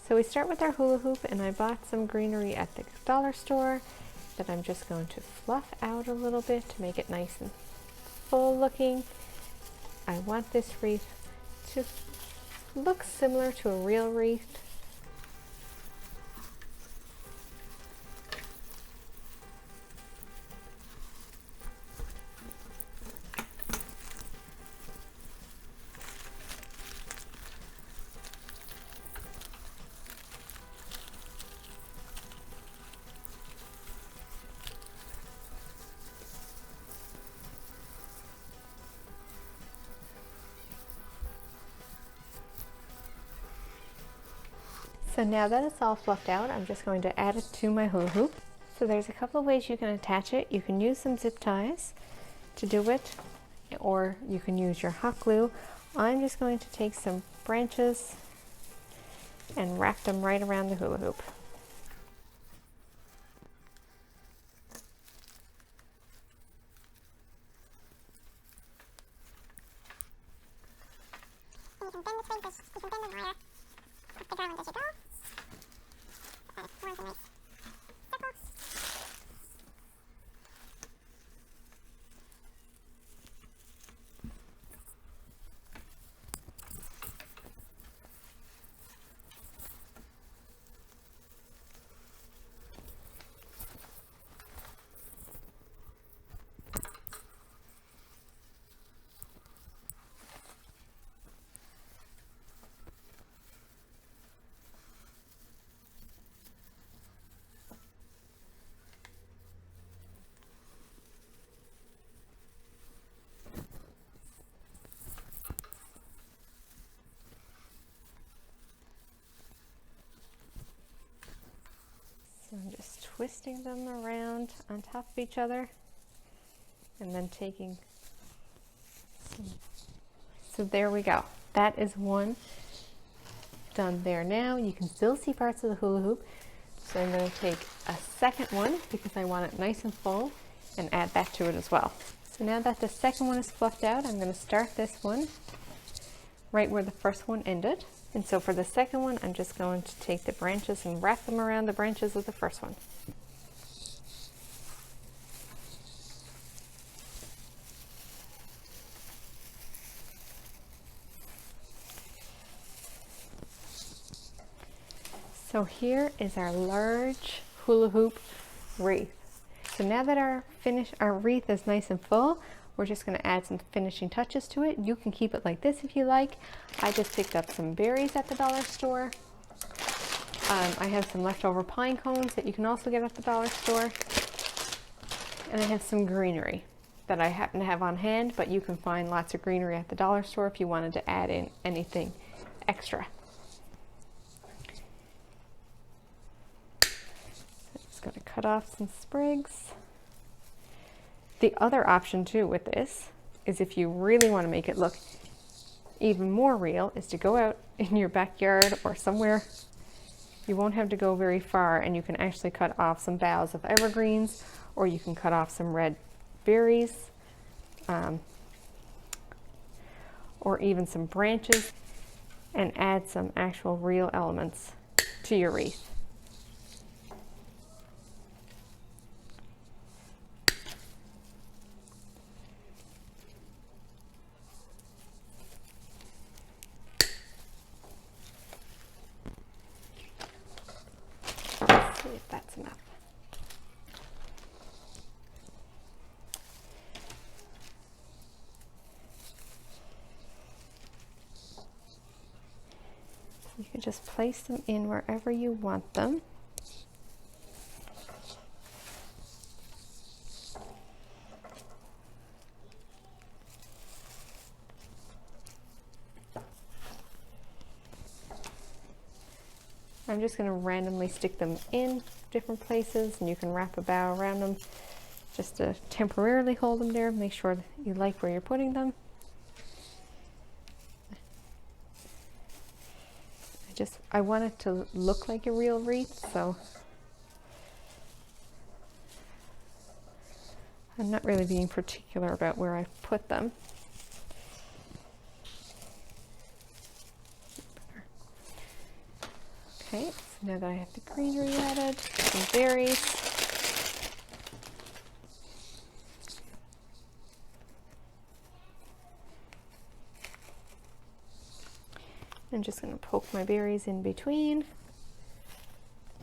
So we start with our hula hoop, and I bought some greenery at the dollar store that I'm just going to fluff out a little bit to make it nice and full looking. I want this wreath to look similar to a real wreath. So now that it's all fluffed out, I'm just going to add it to my hula hoop. So there's a couple of ways you can attach it. You can use some zip ties to do it, or you can use your hot glue. I'm just going to take some branches and wrap them right around the hula hoop. You can bend the twig, you can bend them higher. Put the garland as you go. Forms a nice circle. So I'm just twisting them around on top of each other and then taking some. So there we go. That is one done there. Now you can still see parts of the hula hoop. So I'm going to take a second one because I want it nice and full and add that to it as well. So now that the second one is fluffed out, I'm going to start this one right where the first one ended. And so for the second one, I'm just going to take the branches and wrap them around the branches of the first one. So here is our large hula hoop wreath. So now that our wreath is nice and full, we're just going to add some finishing touches to it. You can keep it like this if you like. I just picked up some berries at the dollar store. I have some leftover pine cones that you can also get at the dollar store. And I have some greenery that I happen to have on hand, but you can find lots of greenery at the dollar store if you wanted to add in anything extra. I'm just going to cut off some sprigs. The other option too with this is, if you really want to make it look even more real, is to go out in your backyard or somewhere. You won't have to go very far, and you can actually cut off some boughs of evergreens, or you can cut off some red berries, or even some branches, and add some actual real elements to your wreath. See if that's enough. You can just place them in wherever you want them. I'm just going to randomly stick them in different places, and you can wrap a bough around them just to temporarily hold them there. Make sure that you like where you're putting them. I want it to look like a real wreath, so I'm not really being particular about where I put them. Okay, so now that I have the greenery added, some berries. I'm just going to poke my berries in between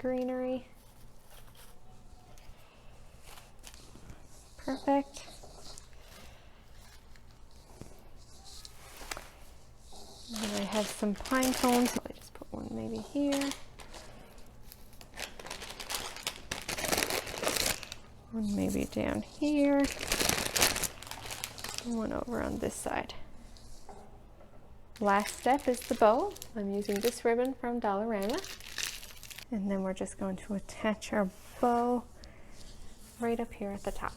greenery. Perfect. And I have some pine cones. I just put one maybe here. One maybe down here. And one over on this side. Last step is the bow. I'm using this ribbon from Dollarama. And then we're just going to attach our bow right up here at the top.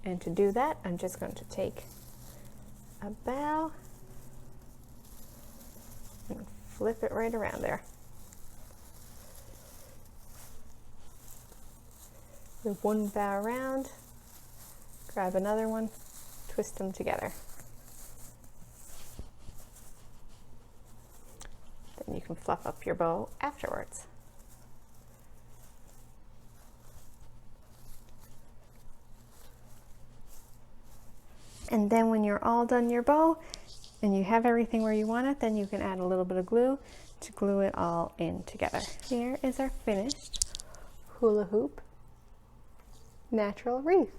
And to do that, I'm just going to take a bow and flip it right around there. With one bow around, grab another one, twist them together. Then you can fluff up your bow afterwards. And then when you're all done your bow and you have everything where you want it, then you can add a little bit of glue to glue it all in together. Here is our finished hula hoop natural wreath.